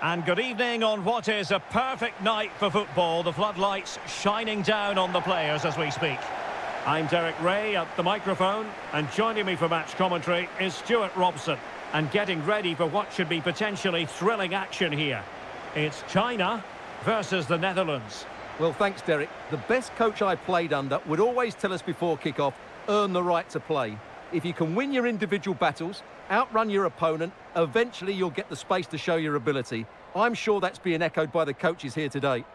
And good evening on what is a perfect night for football. The floodlights shining down on the players as we speak. I'm Derek Ray at the microphone, and joining me for match commentary is Stuart Robson. And getting ready for what should be potentially thrilling action here. It's China versus the Netherlands. Well, thanks, Derek. The best coach I played under would always tell us before kick-off, earn the right to play. If you can win your individual battles, outrun your opponent, eventually you'll get the space to show your ability. I'm sure that's being echoed by the coaches here today.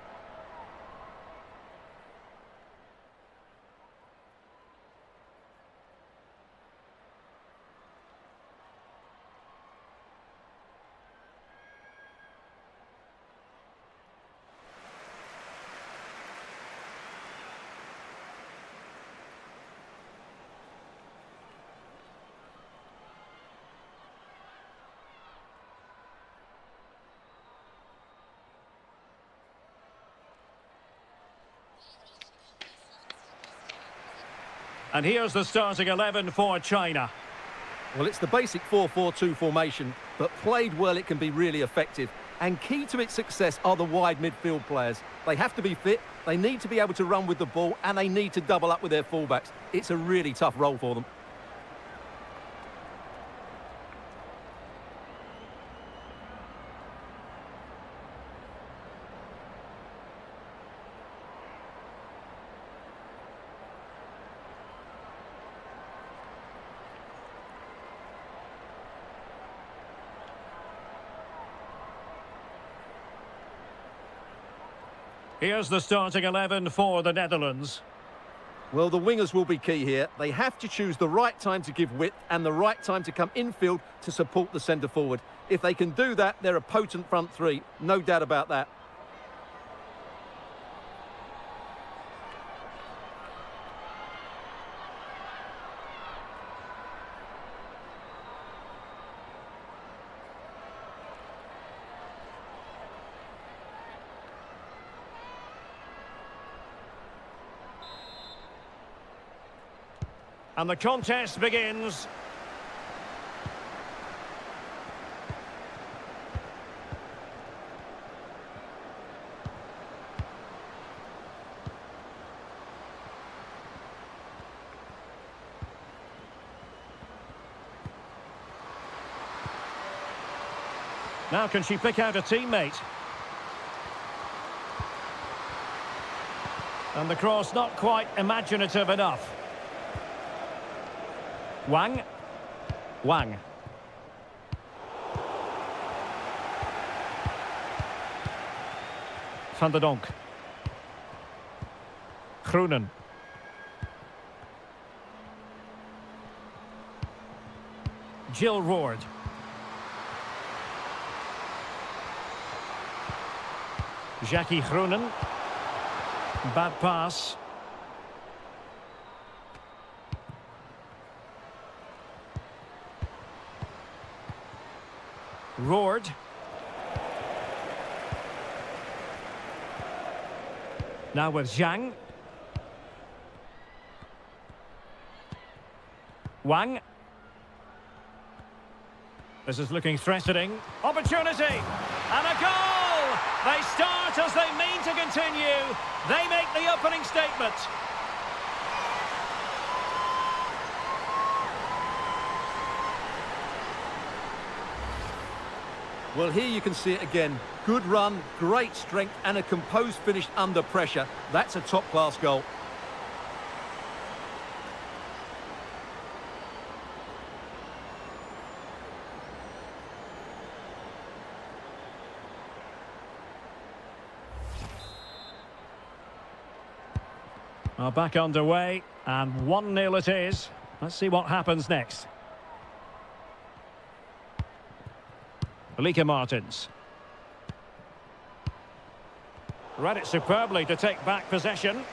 And here's the starting 11 for China. Well, it's the basic 4-4-2 formation, but played well it can be really effective. And key to its success are the wide midfield players. They have to be fit, they need to be able to run with the ball, and they need to double up with their fullbacks. It's a really tough role for them. Here's the starting 11 for the Netherlands. Well, the wingers will be key here. They have to choose the right time to give width and the right time to come infield to support the centre-forward. If they can do that, they're a potent front three. No doubt about that. And the contest begins. Now can she pick out a teammate? And the cross not quite imaginative enough. Wang. Van der Donk. Groenen. Jill Roord. Jackie Groenen. Bad pass. Roord. Now with Zhang. Wang. This is looking threatening. Opportunity! And a goal! They start as they mean to continue. They make the opening statement. Well, here you can see it again. Good run, great strength, and a composed finish under pressure. That's a top-class goal. Well, back underway, and 1-0 it is. Let's see what happens next. Lika Martins. Read it superbly to take back possession.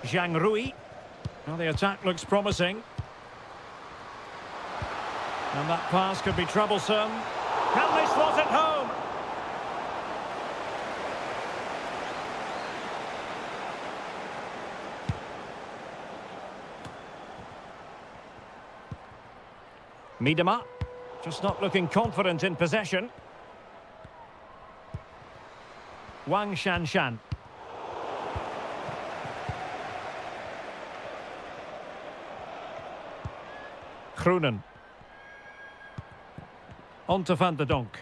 Zhang Rui. Well, the attack looks promising. And that pass could be troublesome. Can they slot it home? Miedema, just not looking confident in possession. Wang Shanshan. Groenen. On to Van de Donk.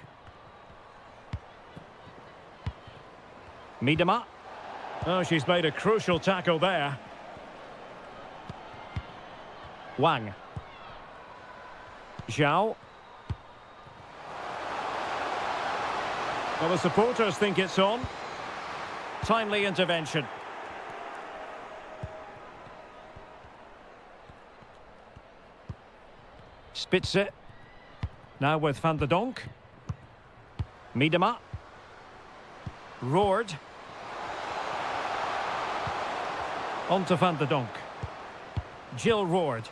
Miedema. Oh, she's made a crucial tackle there. Wang. Zhao. Well, the supporters think it's on. Timely intervention. Spitze. Now with Van de Donk. Miedema. Roared. On to Van de Donk. Jill Roared.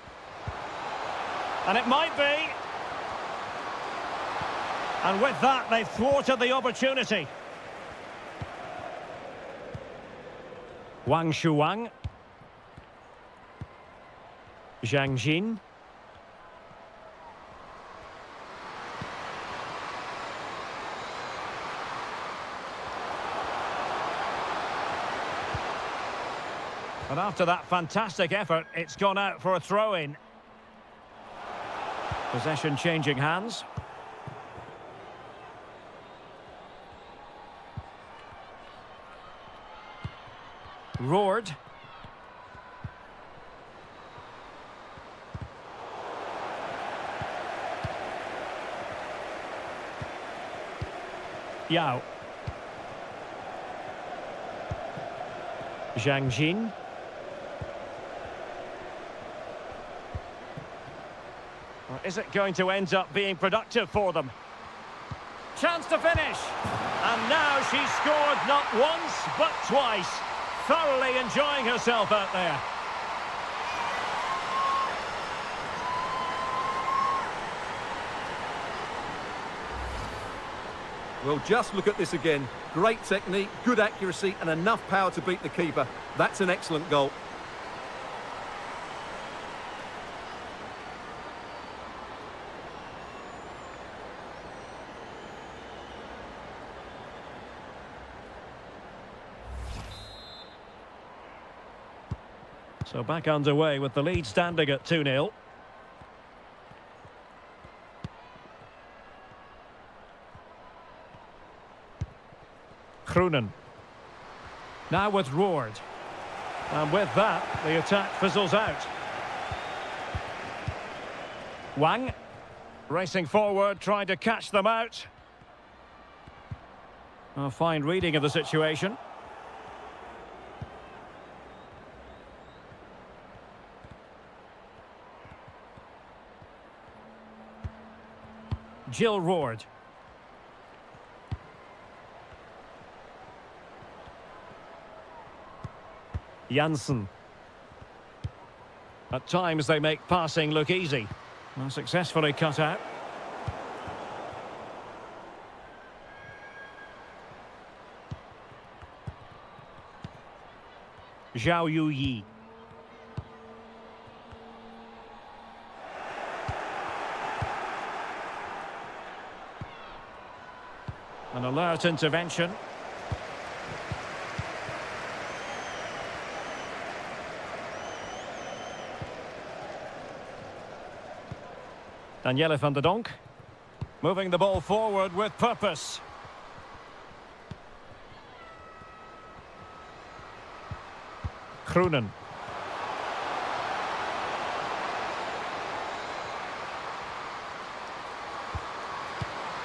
And it might be. And with that, they've thwarted the opportunity. Wang Shuang. Zhang Jin. And after that fantastic effort, it's gone out for a throw-in. Possession changing hands. Roared. Yao. Zhang Jin. Or is it going to end up being productive for them? Chance to finish. And now she's scored not once, but twice. Thoroughly enjoying herself out there. Well, just look at this again. Great technique, good accuracy, and enough power to beat the keeper. That's an excellent goal. So back underway with the lead standing at 2-0. Groenen. Now with Roared. And with that, the attack fizzles out. Wang. Racing forward, trying to catch them out. A fine reading of the situation. Jill Roared. Janssen. At times they make passing look easy. Well, successfully cut out. Zhao Yuyi. An alert intervention. Danielle van der Donk. Moving the ball forward with purpose. Groenen.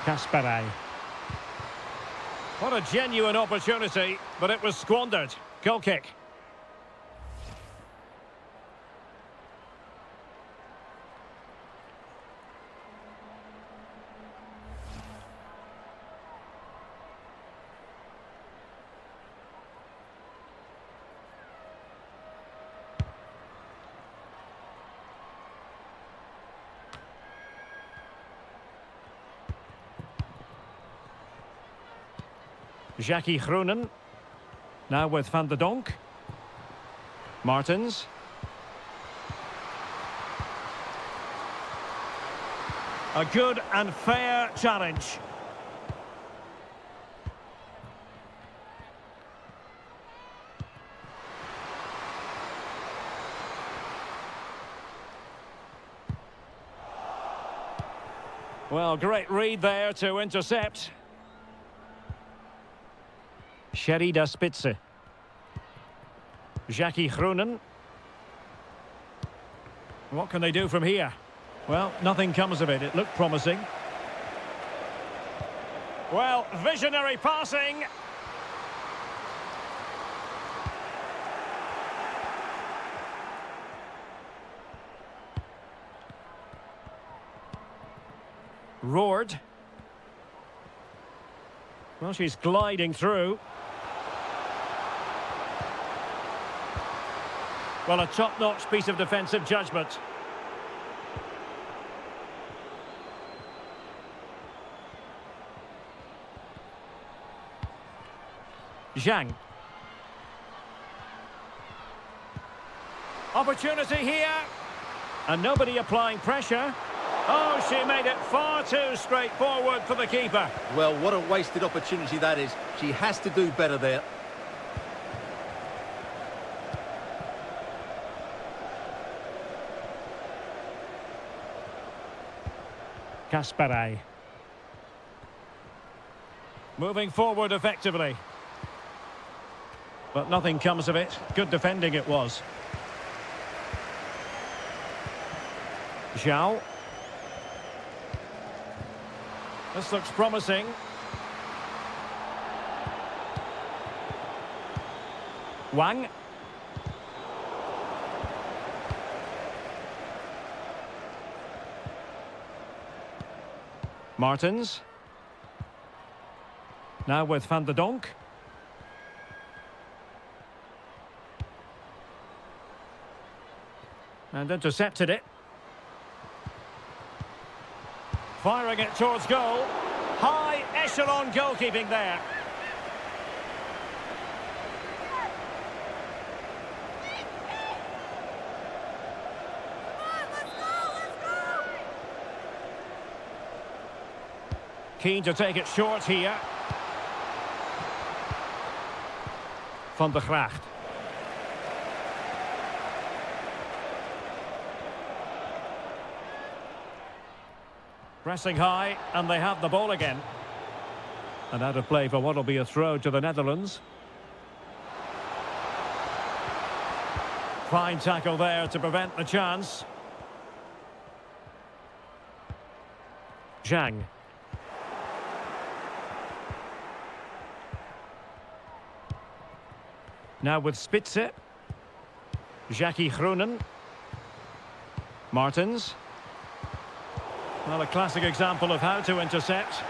Kasparaj. What a genuine opportunity, but it was squandered. Goal kick. Jackie Groenen. Now with Van de Donk. Martens. A good and fair challenge. Well, great read there to intercept. Sherida Spitze. Jackie Groenen. What can they do from here? Well, nothing comes of it. It looked promising. Well, visionary passing. Roared. Well, she's gliding through. Well, a top-notch piece of defensive judgment. Zhang. Opportunity here. And nobody applying pressure. Oh, she made it far too straightforward for the keeper. Well, what a wasted opportunity that is. She has to do better there. Kasparay. Moving forward effectively. But nothing comes of it. Good defending it was. Zhao. This looks promising. Wang. Martins. Now with Van de Donk. And intercepted it. Firing it towards goal. High echelon goalkeeping there. Keen to take it short here. Van der Gracht. Pressing high, and they have the ball again. And out of play for what will be a throw to the Netherlands. Fine tackle there to prevent the chance. Zhang. Now with Spitze. Jackie Groenen. Martins. Well, a classic example of how to intercept.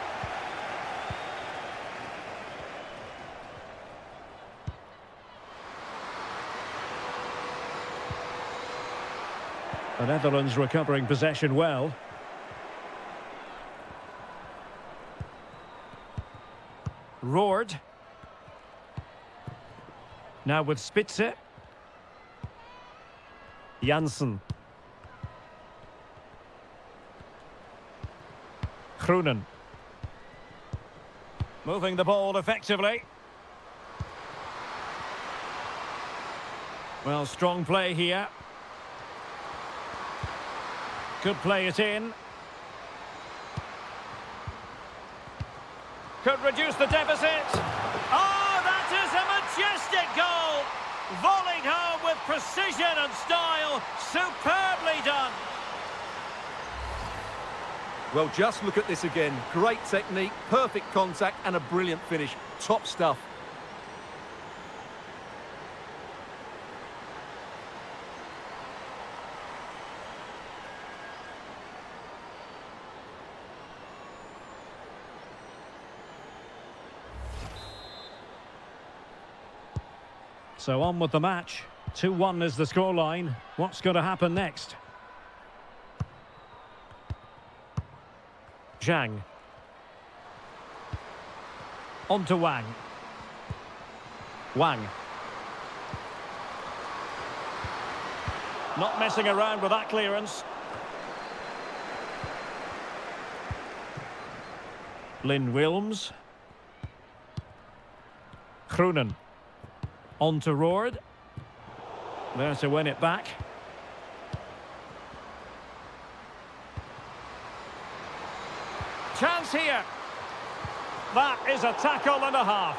The Netherlands recovering possession well. Roared. Now with Spitze. Janssen. Groenen. Moving the ball effectively. Well, strong play here. Could play it in. Could reduce the deficit. Oh, that is a majestic goal! Volleyed home with precision and style. Superbly done. Well, just look at this again. Great technique, perfect contact, and a brilliant finish. Top stuff. So on with the match. 2-1 is the scoreline. What's going to happen next? Zhang. On to Wang. Wang. Not messing around with that clearance. Lynn Wilms. Groenen. On to Roord. There to win it back. Chance here. That is a tackle and a half.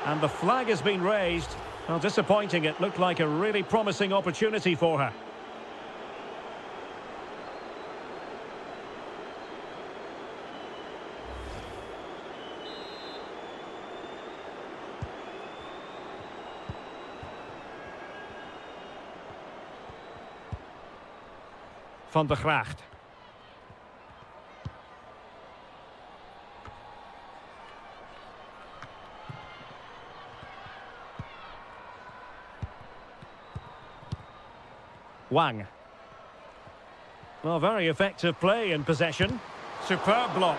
And the flag has been raised. Well, disappointing. It looked like a really promising opportunity for her. Van der Gracht. Wang. Well, very effective play in possession. Superb block.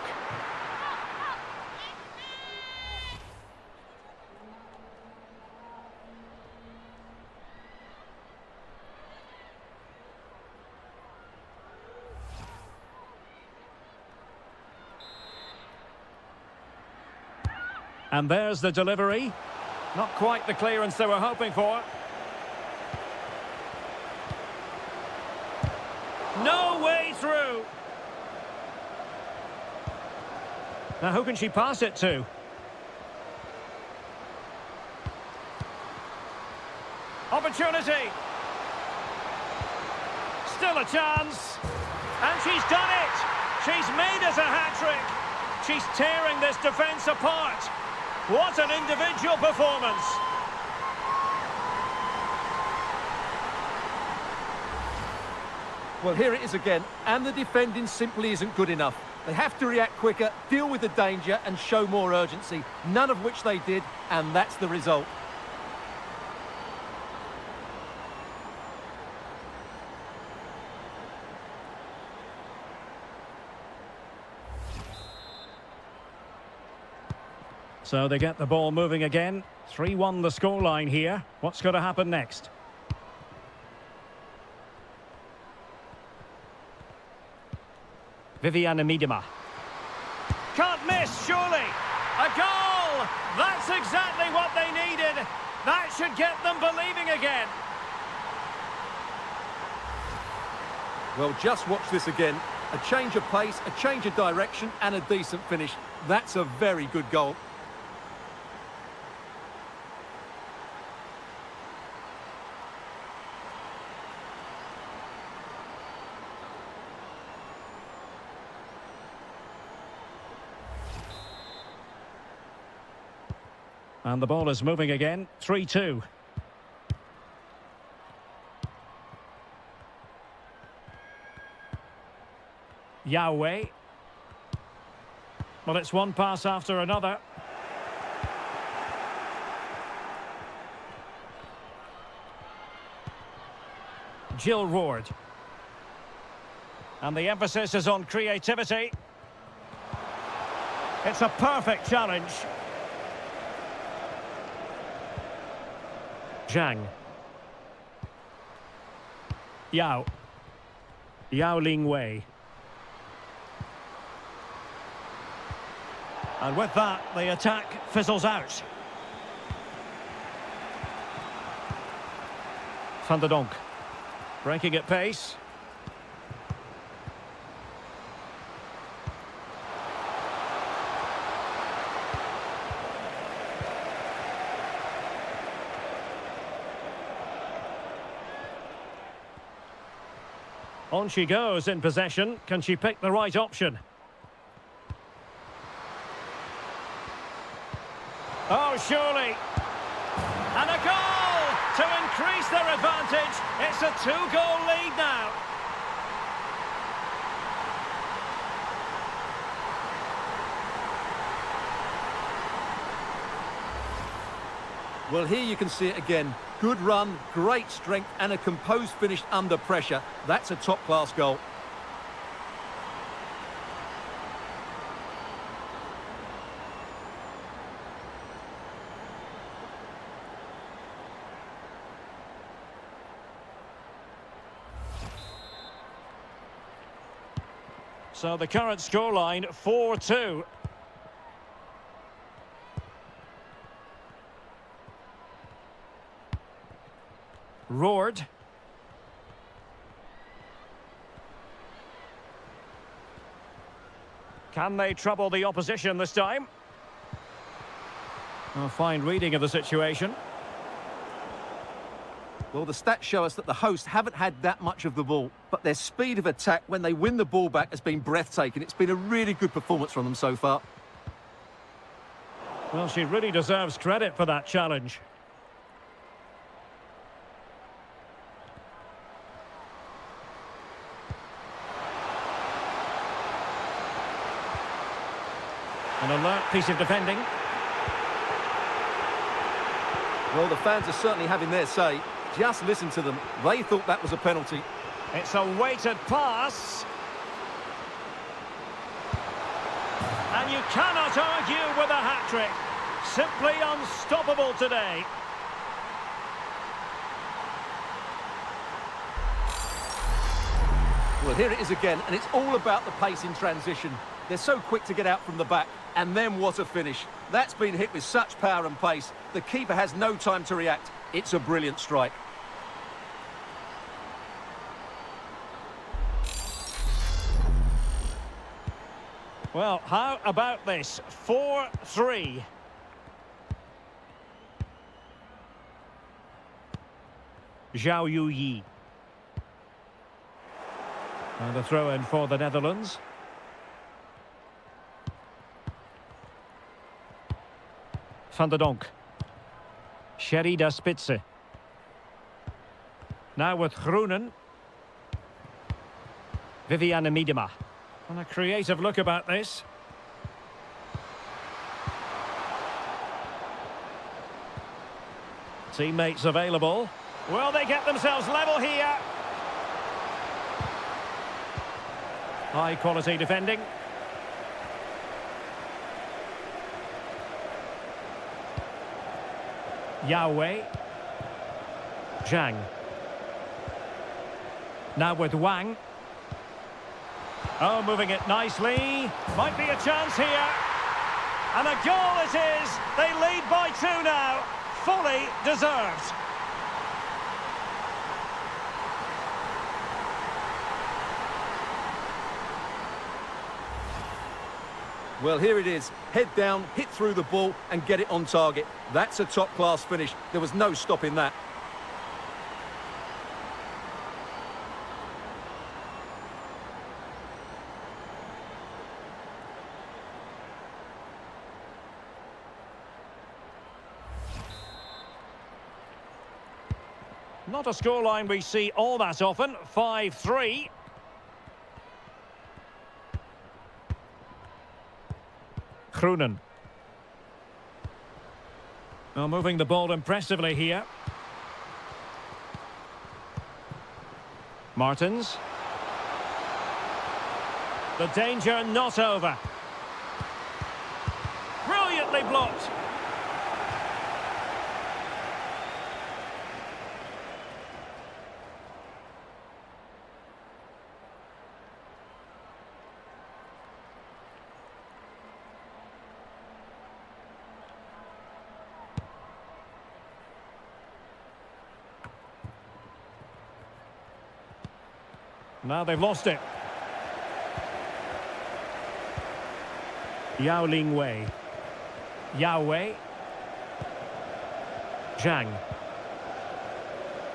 And there's the delivery. Not quite the clearance they were hoping for. No way through. Now who can she pass it to? Opportunity. Still a chance. And she's done it. She's made us a hat-trick. She's tearing this defence apart. What an individual performance. Well, here it is again, and the defending simply isn't good enough. They have to react quicker, deal with the danger, and show more urgency, none of which they did, and that's the result. So they get the ball moving again. 3-1 the scoreline here. What's going to happen next? Vivianne Miedema. Can't miss, surely. A goal! That's exactly what they needed. That should get them believing again. Well, just watch this again. A change of pace, a change of direction, and a decent finish. That's a very good goal. And the ball is moving again. 3-2. Yahweh. Well, it's one pass after another. Jill Roord. And the emphasis is on creativity. It's a perfect challenge. Zhang. Yao. Yao Lingwei. And with that, the attack fizzles out. Van der Donk. Breaking at pace. On she goes in possession. Can she pick the right option? Oh, surely. And a goal to increase their advantage. It's a 2-goal lead now. Well, here you can see it again. Good run, great strength, and a composed finish under pressure. That's a top-class goal. So the current scoreline, 4-2. Roared. Can they trouble the opposition this time? A fine reading of the situation. Well, the stats show us that the hosts haven't had that much of the ball, but their speed of attack when they win the ball back has been breathtaking. It's been a really good performance from them so far. Well, she really deserves credit for that challenge. An alert piece of defending. Well, the fans are certainly having their say. Just listen to them. They thought that was a penalty. It's a weighted pass. And you cannot argue with a hat-trick. Simply unstoppable today. Well, here it is again, and it's all about the pace in transition. They're so quick to get out from the back, and then what a finish. That's been hit with such power and pace. The keeper has no time to react. It's a brilliant strike. Well, how about this? 4-3. Zhao Yu-Yi. And the throw-in for the Netherlands. Van der Donk. Sherida Spitze. Now with Groenen. Viviane Miedema. And a creative look about this. Teammates available. Will they get themselves level here? High quality defending. Yao. Zhang. Now with Wang. Oh, moving it nicely. Might be a chance here. And a goal it is. They lead by 2 now. Fully deserved. Well, here it is. Head down, hit through the ball and get it on target. That's a top-class finish. There was no stopping that. Not a scoreline we see all that often. 5-3. Groenen. Well, moving the ball impressively here. Martins. The danger not over. Brilliantly blocked. Now they've lost it. Yao Ling Wei. Yao Wei. Zhang.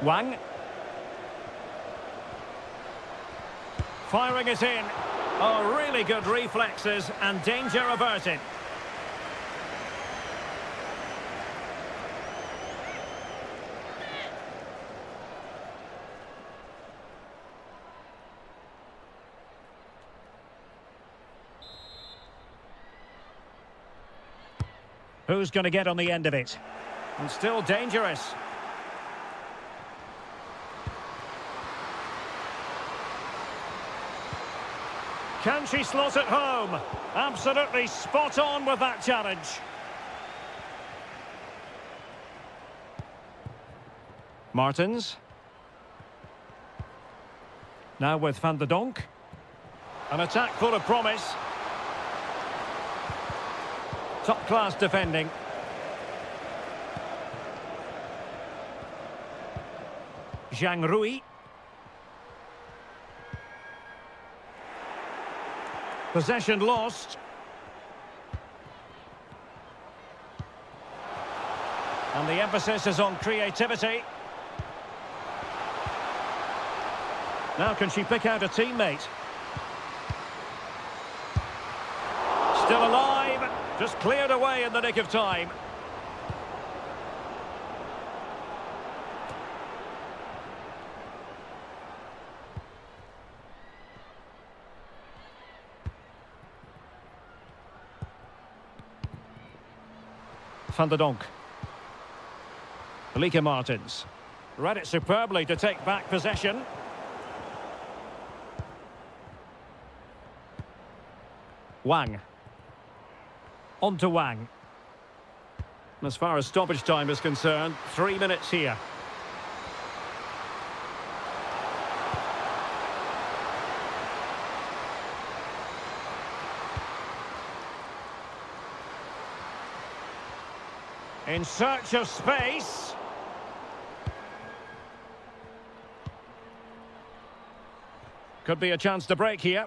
Wang. Firing it in. Oh, really good reflexes and danger averted. Who's going to get on the end of it? And still dangerous. Can she slot it home? Absolutely spot on with that challenge. Martins. Now with Van der Donk. An attack full of promise. Top-class defending. Zhang Rui. Possession lost. And the emphasis is on creativity. Now can she pick out a teammate? Still alive, just cleared away in the nick of time. Van der Donk. Lieke Martens. Read it superbly to take back possession. Wang. On to Wang. As far as stoppage time is concerned, 3 minutes here. In search of space. Could be a chance to break here.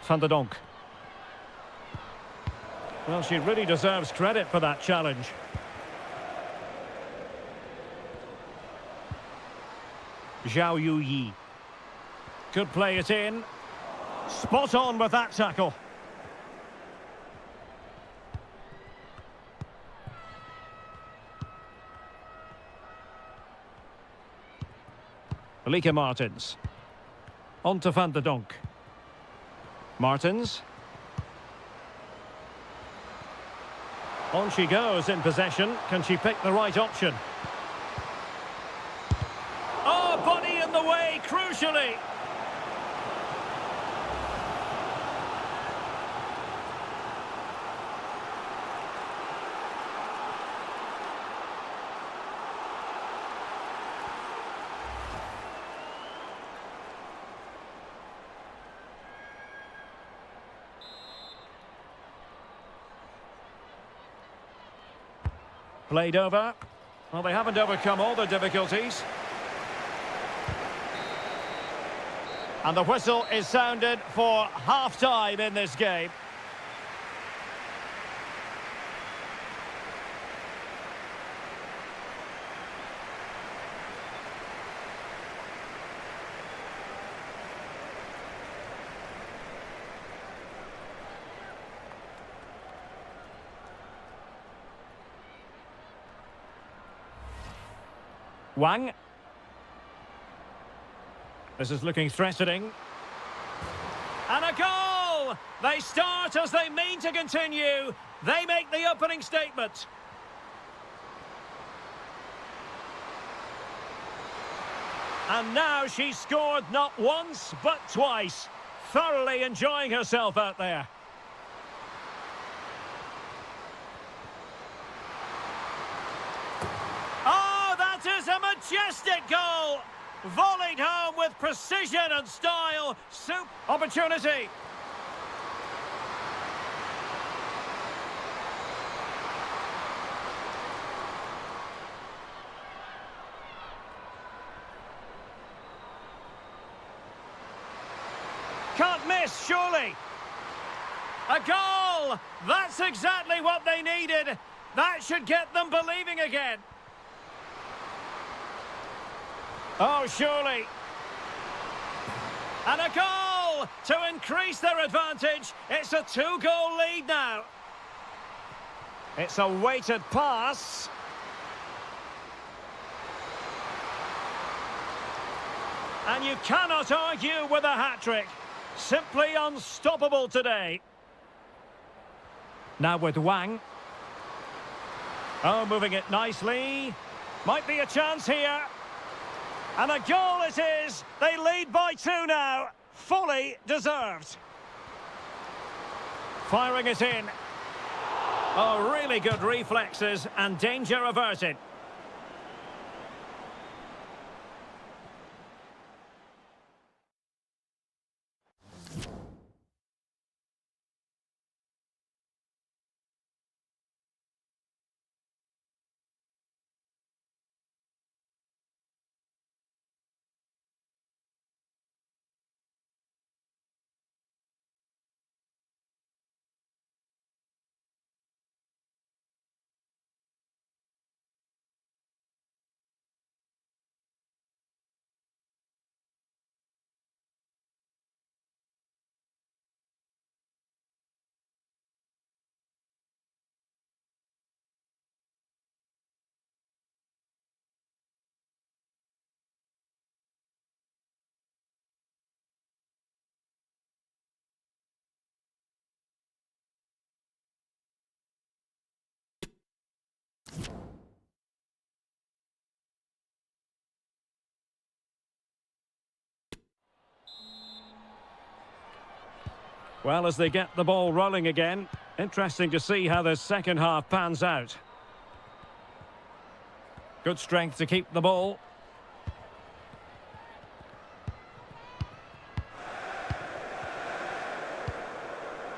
Van der Donk. Well, she really deserves credit for that challenge. Zhao Yuyi. Could play it in. Spot on with that tackle. Lieke Martens. On to Van der Donk. Martens. On she goes in possession. Can she pick the right option? Oh, body in the way, crucially. Played over. Well, they haven't overcome all the difficulties. And the whistle is sounded for half-time in this game. Wang. This is looking threatening. And a goal! They start as they mean to continue. They make the opening statement. And now she's scored not once, but twice. Thoroughly enjoying herself out there. A majestic goal, volleyed home with precision and style. Opportunity. Can't miss, surely. A goal! That's exactly what they needed. That should get them believing again. Oh, surely. And a goal to increase their advantage. It's a 2-goal lead now. It's a weighted pass. And you cannot argue with a hat-trick. Simply unstoppable today. Now with Wang. Oh, moving it nicely. Might be a chance here. And a goal it is. They lead by 2 now. Fully deserved. Firing it in. Oh, really good reflexes and danger averted. Well, as they get the ball rolling again, interesting to see how the second half pans out. Good strength to keep the ball.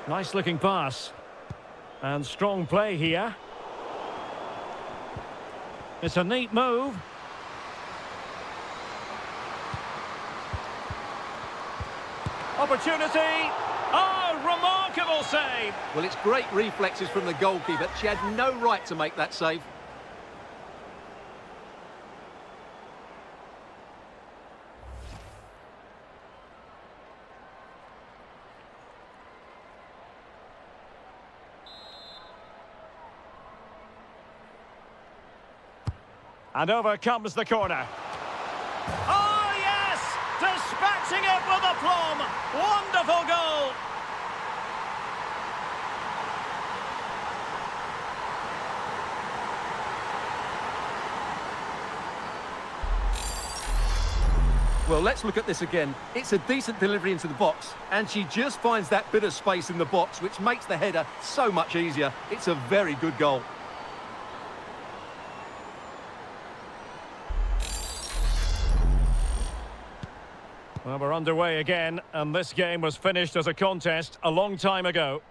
Nice looking pass. And strong play here. It's a neat move. Opportunity. Oh, remarkable save. Well, it's great reflexes from the goalkeeper. She had no right to make that save. And over comes the corner. Oh, yes! Dispatching it with aplomb. Wonderful goal. Well, let's look at this again. It's a decent delivery into the box, and she just finds that bit of space in the box, which makes the header so much easier. It's a very good goal. Well, we're underway again, and this game was finished as a contest a long time ago.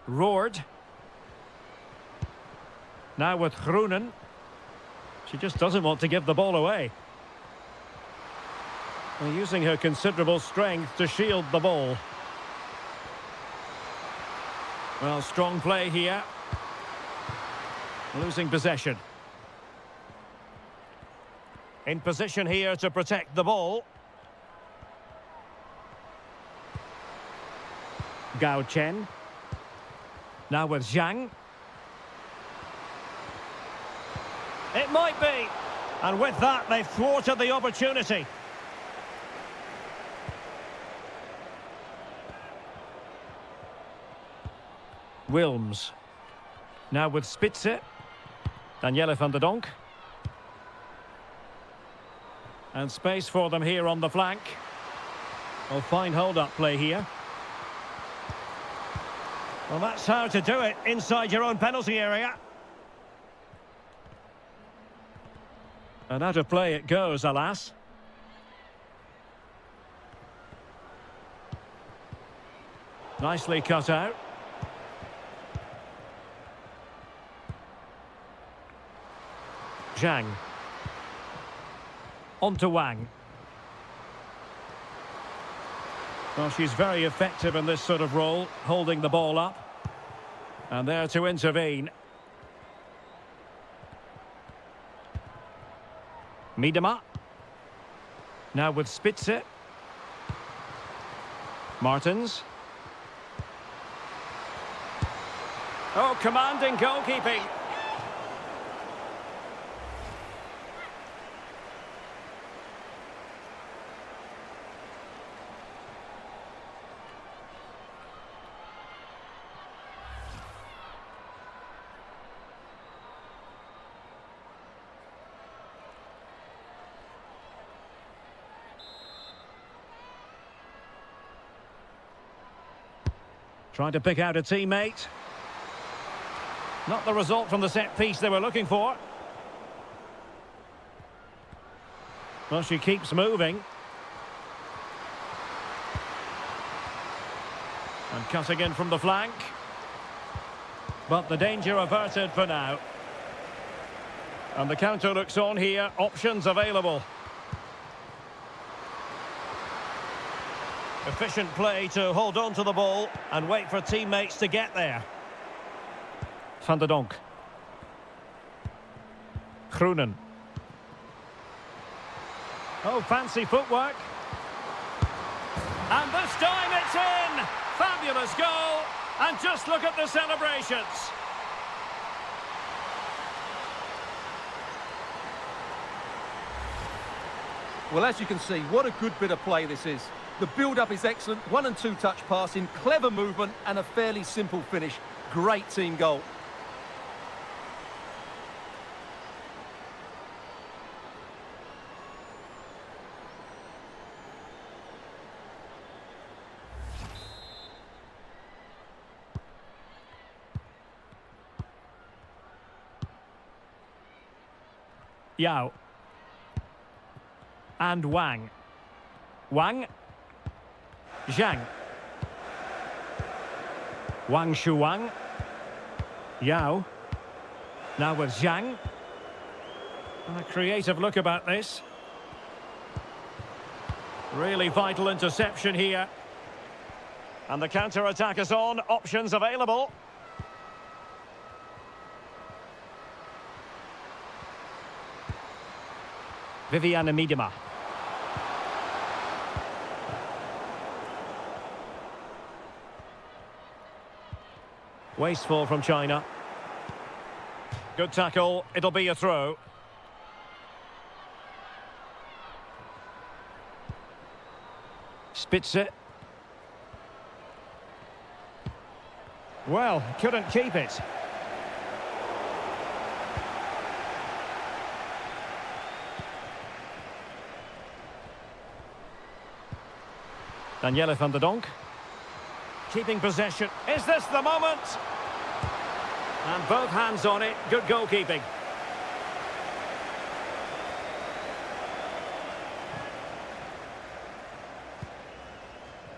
Roared. Now with Groenen. She just doesn't want to give the ball away. And using her considerable strength to shield the ball. Well, strong play here. Losing possession. In position here to protect the ball. Gao Chen. Now with Zhang. It might be. And with that, they've thwarted the opportunity. Wilms. Now with Spitze. Danielle van der Donk. And space for them here on the flank. Oh, fine hold-up play here. Well, that's how to do it inside your own penalty area. And out of play it goes, alas. Nicely cut out. Zhang. On to Wang. Well, she's very effective in this sort of role, holding the ball up. And there to intervene. Miedema. Now with Spitze. Martins. Oh, commanding goalkeeping. Trying to pick out a teammate. Not the result from the set piece they were looking for. Well, she keeps moving. And cutting in from the flank. But the danger averted for now. And the counter looks on here. Options available. Efficient play to hold on to the ball and wait for teammates to get there. Van der Donk. Groenen. Oh, fancy footwork. And this time it's in! Fabulous goal! And just look at the celebrations. Well, as you can see, what a good bit of play this is. The build-up is excellent, 1- and 2-touch passing, clever movement and a fairly simple finish. Great team goal. Yao. And Wang. Wang. Zhang. Wang Shuang. Yao. Now with Zhang. A creative look about this. Really vital interception here. And the counter-attack is on. Options available. Viviana Miedema. Wasteful from China. Good tackle. It'll be a throw. Spitze. Well, couldn't keep it. Danielle van der Donk. Keeping possession. Is this the moment? And both hands on it. Good goalkeeping.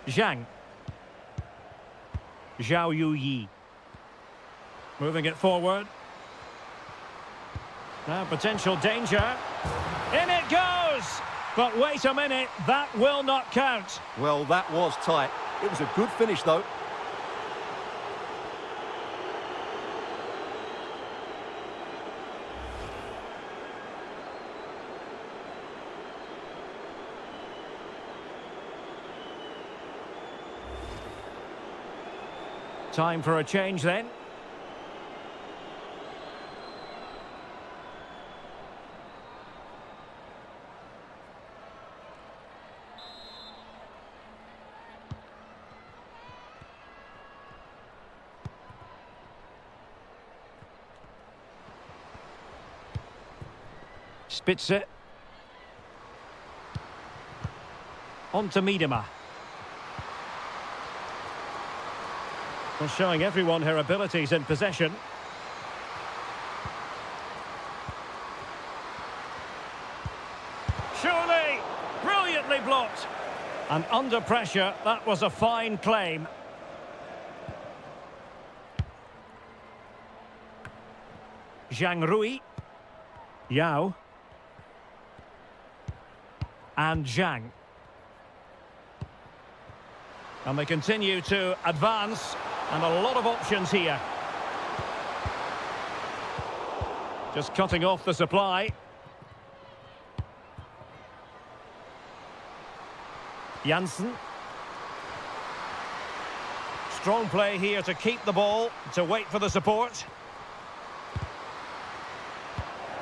Zhang. Zhao Yuyi. Moving it forward. Now potential danger. In it goes! But wait a minute, that will not count. Well, that was tight. It was a good finish, though. Time for a change then. Spitze. On to Miedema. Well, showing everyone her abilities in possession. Surely! Brilliantly blocked. And under pressure, that was a fine claim. Zhang Rui. Yao. And Zhang. And they continue to advance. And a lot of options here. Just cutting off the supply. Janssen. Strong play here to keep the ball, to wait for the support.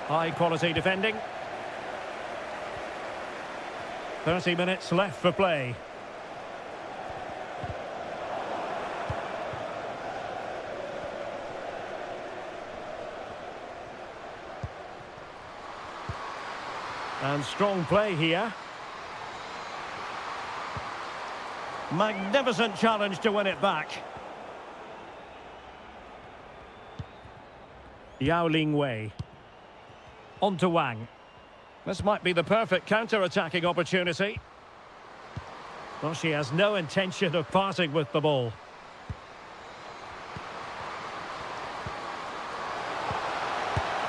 High quality defending. 30 minutes left for play. And strong play here. Magnificent challenge to win it back. Yao Ling Wei. On to Wang. This might be the perfect counter-attacking opportunity. Well, she has no intention of parting with the ball.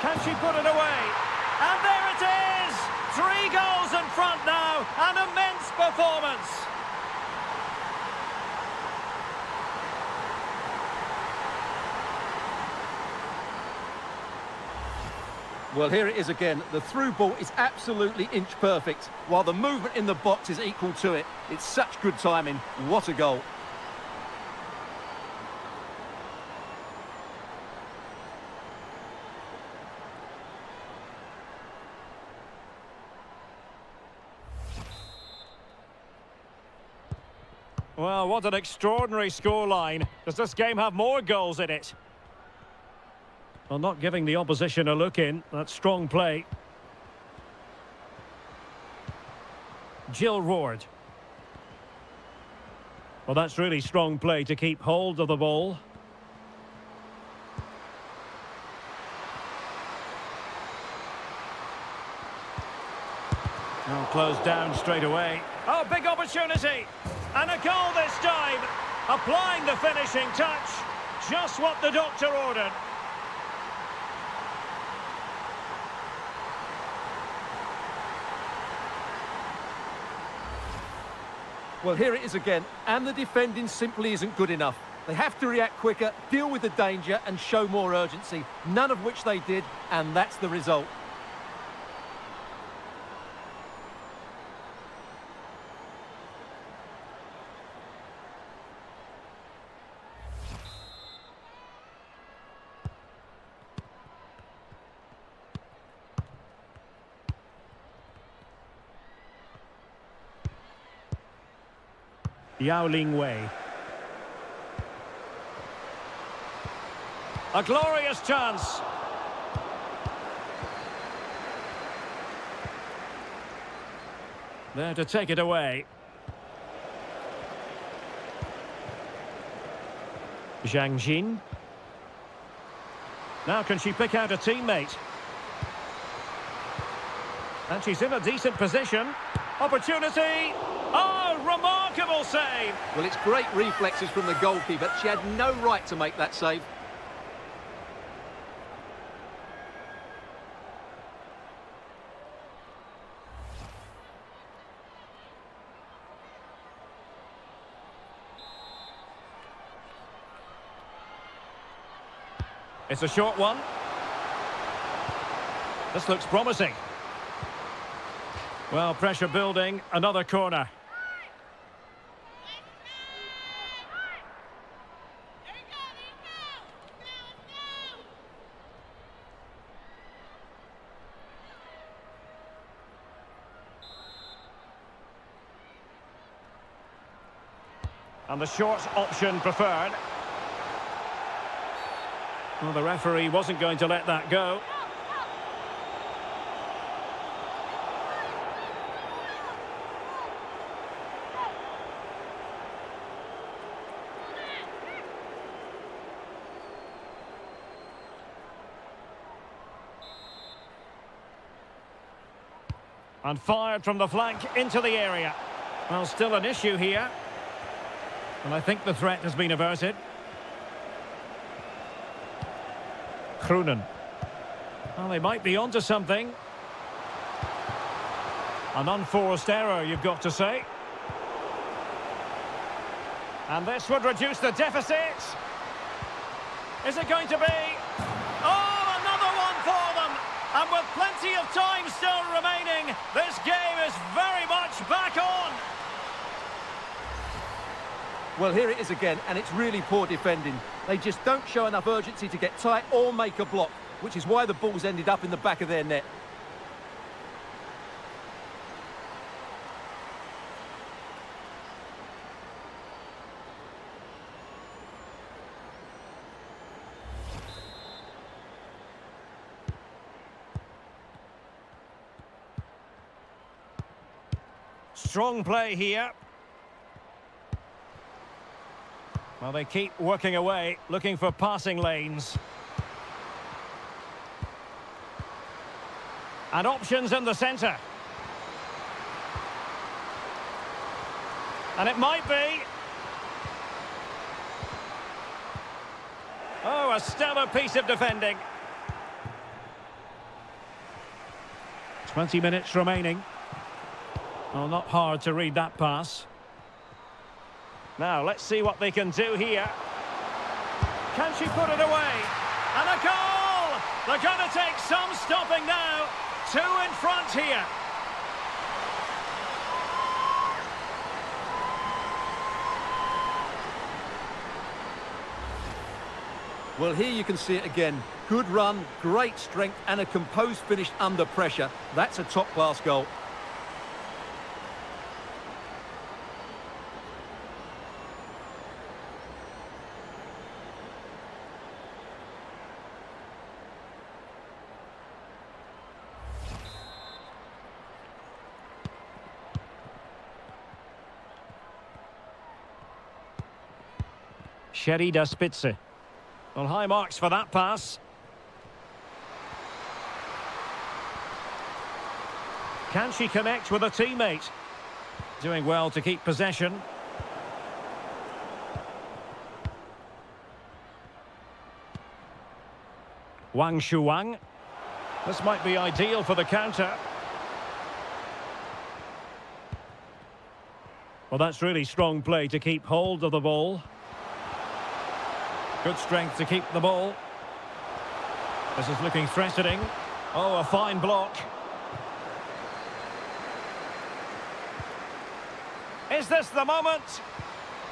Can she put it away? And there it is! 3 goals in front now. An immense performance. Well, here it is again. The through ball is absolutely inch perfect, while the movement in the box is equal to it. It's such good timing. What a goal. Well, what an extraordinary scoreline. Does this game have more goals in it? Well, not giving the opposition a look in. That's strong play. Jill Roord. Well, that's really strong play to keep hold of the ball. closed down straight away. Oh, big opportunity. And a goal this time. Applying the finishing touch. Just what the doctor ordered. Well, here it is again, and the defending simply isn't good enough. They have to react quicker, deal with the danger and show more urgency, none of which they did, and that's the result. Yao Ling Wei. A glorious chance. There to take it away. Zhang Jin. Now can she pick out a teammate? And she's in a decent position. Opportunity. Oh, remarkable save. Well, it's great reflexes from the goalkeeper. She had no right to make that save. It's a short one. This looks promising. Well, pressure building, another corner. And the short option preferred. Well, the referee wasn't going to let that go. And fired from the flank into the area. Well, still an issue here. And I think the threat has been averted. Kroenen. Well, they might be onto something. An unforced error, you've got to say. And this would reduce the deficit. Is it going to be? Oh, another one for them! And with plenty of time still remaining, this game is very much back on. Well, here it is again, and it's really poor defending. They just don't show enough urgency to get tight or make a block, which is why the ball's ended up in the back of their net. Strong play here. Well, they keep working away, looking for passing lanes. And options in the centre. And it might be. Oh, a stellar piece of defending. 20 minutes remaining. Well, not hard to read that pass. Now, let's see what they can do here. Can she put it away? And a goal! They're going to take some stopping now. 2 in front here. Well, here you can see it again. Good run, great strength, and a composed finish under pressure. That's a top-class goal. Sherida Spitze. Well, high marks for that pass. Can she connect with a teammate? Doing well to keep possession. Wang Shuang. This might be ideal for the counter. Well, that's really strong play to keep hold of the ball. Good strength to keep the ball. This is looking threatening. Oh, a fine block. Is this the moment?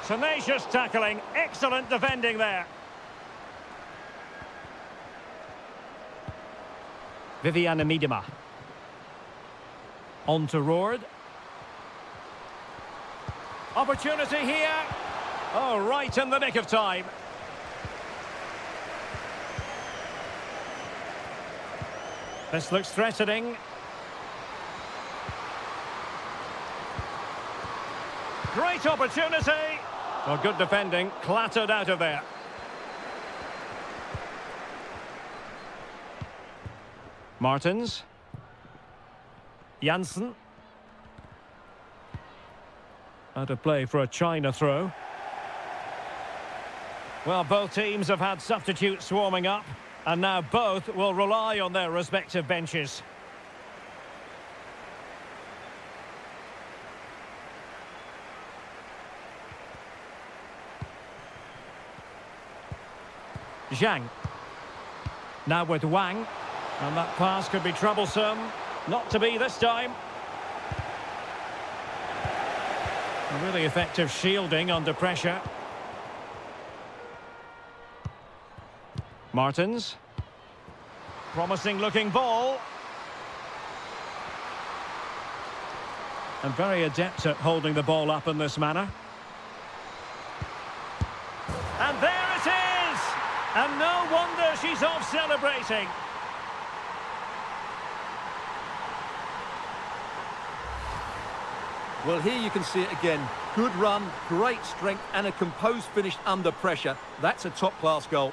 Tenacious tackling, excellent defending there. Viviana Miedema. On to Roord. Opportunity here. Oh, right in the nick of time. This looks threatening. Great opportunity. Well, good defending, clattered out of there. Martins. Janssen. Out of play for a China throw. Well, both teams have had substitutes warming up, and now both will rely on their respective benches. Zhang. Now with Wang. And that pass could be troublesome. Not to be this time. A really effective shielding under pressure. Martins. Promising looking ball. And very adept at holding the ball up in this manner. And there it is! And no wonder she's off celebrating. Well, here you can see it again. Good run, great strength, and a composed finish under pressure. That's a top-class goal.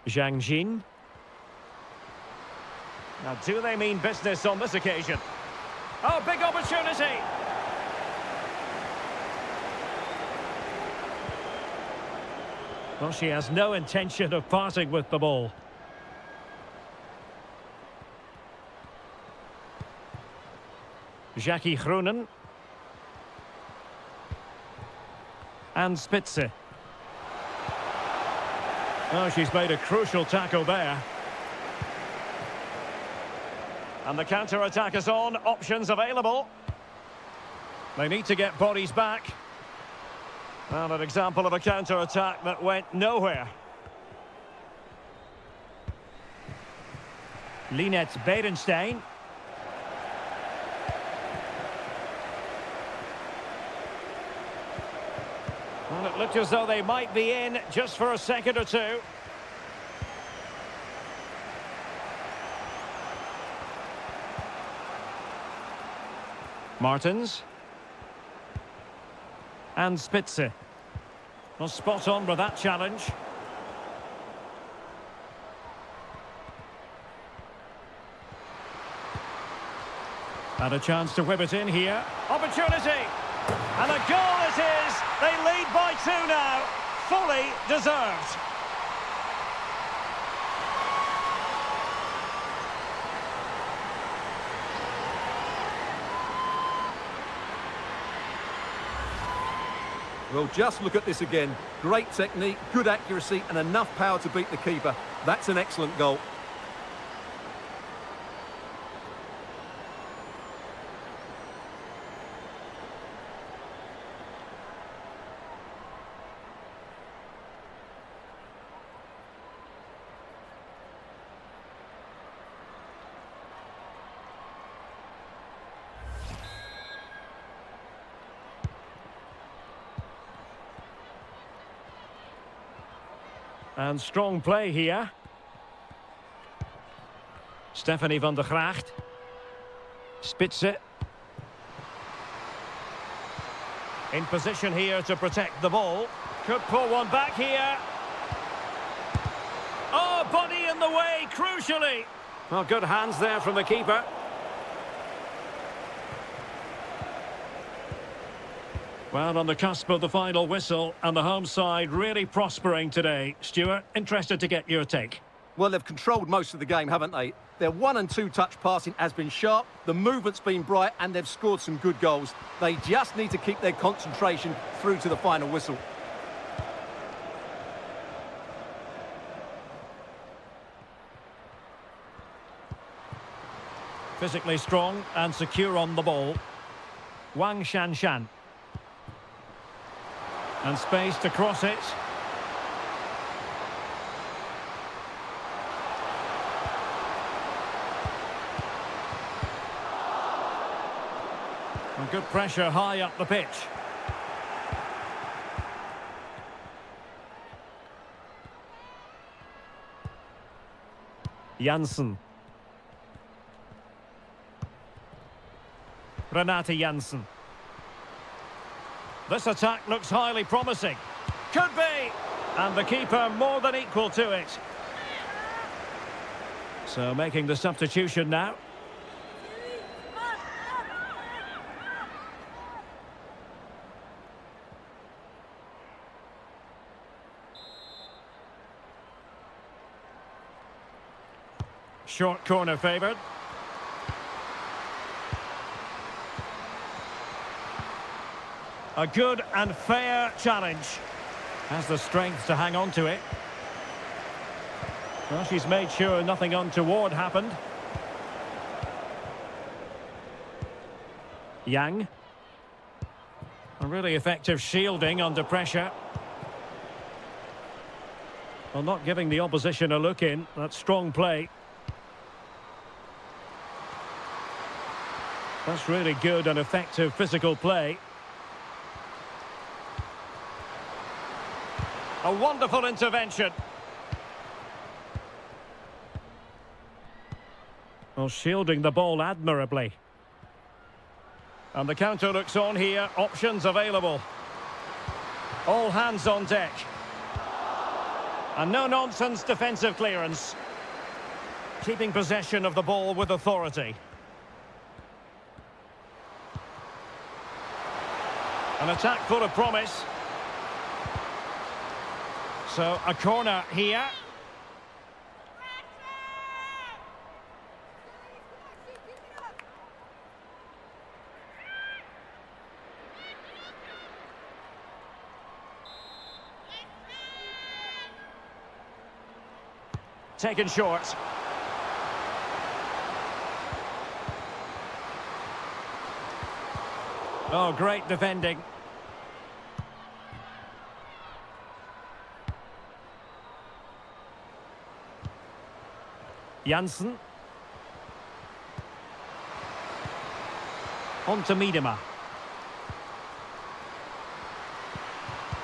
Zhang Jin. Now, do they mean business on this occasion? Oh, big opportunity! Well, she has no intention of parting with the ball. Jackie Groenen. And Spitze. Oh, she's made a crucial tackle there. And the counter-attack is on, options available. They need to get bodies back. Well, an example of a counter-attack that went nowhere. Linette Berenstein. Well, it looked as though they might be in just for a second or two. Martins. And Spitze. Well, spot on with that challenge. And a chance to whip it in here. Opportunity! And a goal it is! They lead by 2 now. Fully deserved. Well, just look at this again. Great technique, good accuracy, and enough power to beat the keeper. That's an excellent goal. And strong play here. Stephanie van der Graagt. Spitze. In position here to protect the ball. Could pull one back here. Oh, body in the way, crucially. Well, good hands there from the keeper. Well, on the cusp of the final whistle, and the home side really prospering today. Stuart, interested to get your take. Well, they've controlled most of the game, haven't they? Their 1- and 2-touch passing has been sharp, the movement's been bright, and they've scored some good goals. They just need to keep their concentration through to the final whistle. Physically strong and secure on the ball. Wang Shanshan. And space to cross it. And good pressure high up the pitch. Janssen. Renate Janssen. This attack looks highly promising. Could be! And the keeper more than equal to it. So making the substitution now. Short corner favoured. A good and fair challenge. Has the strength to hang on to it. Well, she's made sure nothing untoward happened. Yang. A really effective shielding under pressure. Well, not giving the opposition a look in. That's strong play. That's really good and effective physical play. A wonderful intervention. Well, shielding the ball admirably. And the counter looks on here. Options available. All hands on deck. And no-nonsense defensive clearance. Keeping possession of the ball with authority. An attack full of promise. So, a corner here. Taken short. Oh, great defending. Janssen. On to Miedema.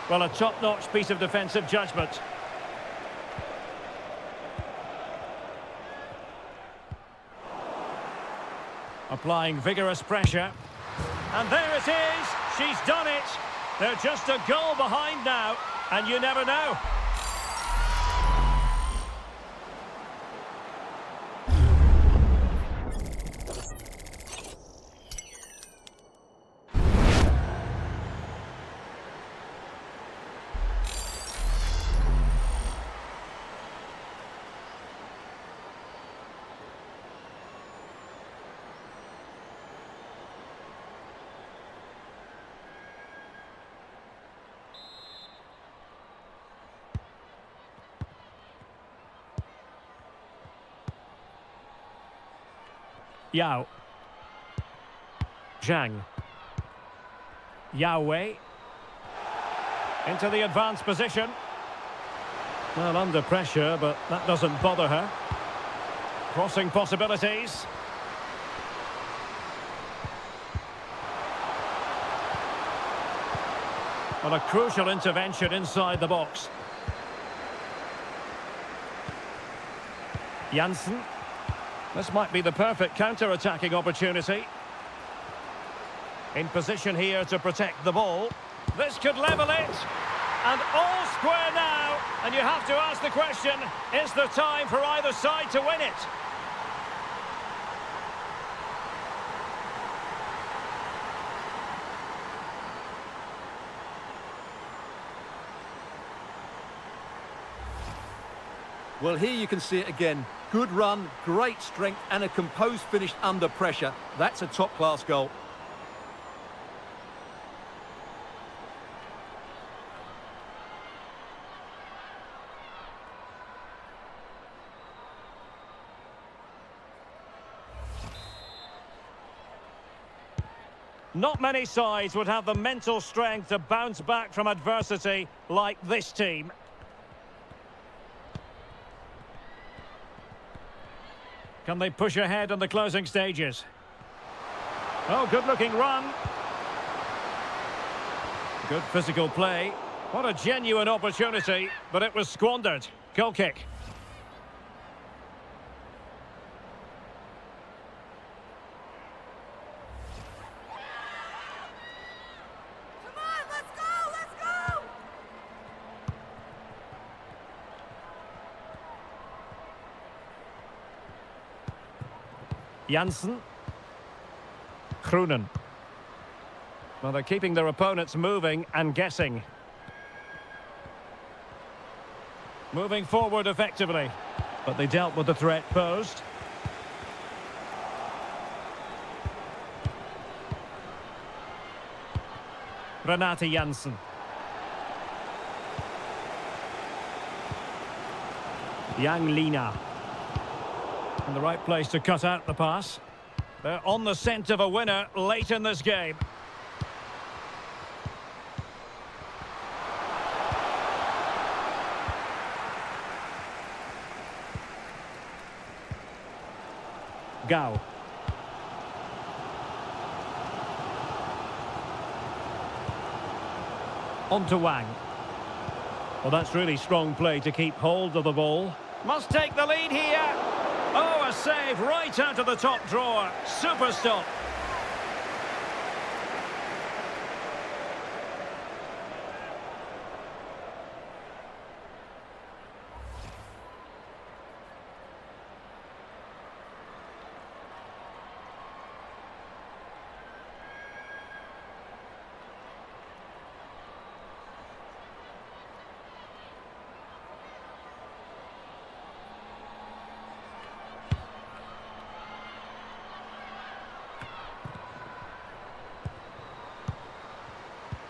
Well, a top-notch piece of defensive judgment. Applying vigorous pressure. And there it is! She's done it! They're just a goal behind now, and you never know. Yao. Zhang. Yao Wei. Into the advanced position. Well, under pressure, but that doesn't bother her. Crossing possibilities. Well, a crucial intervention inside the box. Janssen. This might be the perfect counter-attacking opportunity. In position here to protect the ball. This could level it. And all square now. And you have to ask the question, is there time for either side to win it? Well, here you can see it again. Good run, great strength, and a composed finish under pressure. That's a top-class goal. Not many sides would have the mental strength to bounce back from adversity like this team. Can they push ahead in the closing stages? Oh, good-looking run. Good physical play. What a genuine opportunity, but it was squandered. Goal kick. Janssen. Groenen. Well, they're keeping their opponents moving and guessing. Moving forward effectively. But they dealt with the threat posed. Renate Janssen. Yang Lina. In the right place to cut out the pass. They're on the scent of a winner late in this game. Gao. On to Wang. Well, that's really strong play to keep hold of the ball. Must take the lead here. Oh, a save right out of the top drawer. Super stop.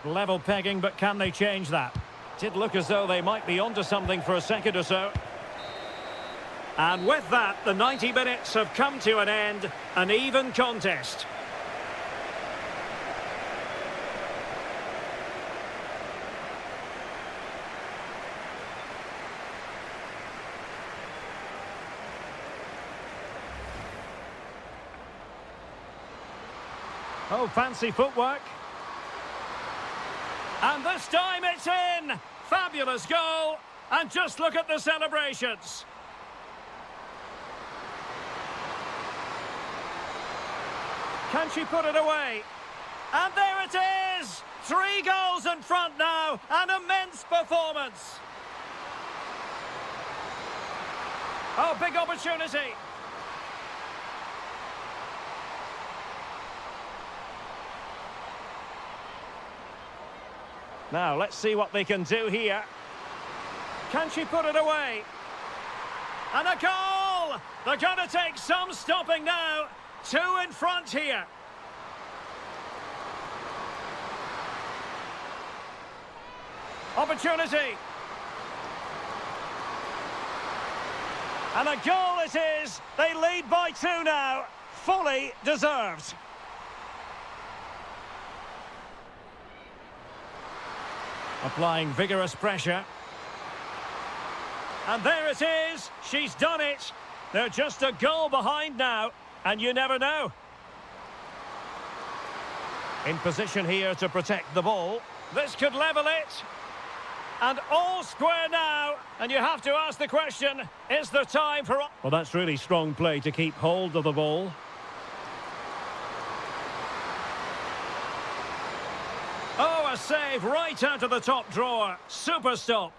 Level pegging, but can they change that? Did look as though they might be onto something for a second or so. And with that, the 90 minutes have come to an end. An even contest. Oh, fancy footwork. And this time it's in! Fabulous goal! And just look at the celebrations! Can she put it away? And there it is! 3 goals in front now! An immense performance! Oh, big opportunity! Now, let's see what they can do here. Can she put it away? And a goal! They're going to take some stopping now. 2 in front here. Opportunity. And a goal it is. They lead by 2 now. Fully deserved. Applying vigorous pressure. And there it is. She's done it. They're just a goal behind now. And you never know. In position here to protect the ball. This could level it. And all square now. And you have to ask the question, is there time for... Well, that's really strong play to keep hold of the ball. Oh, a save right out of the top drawer. Super stop.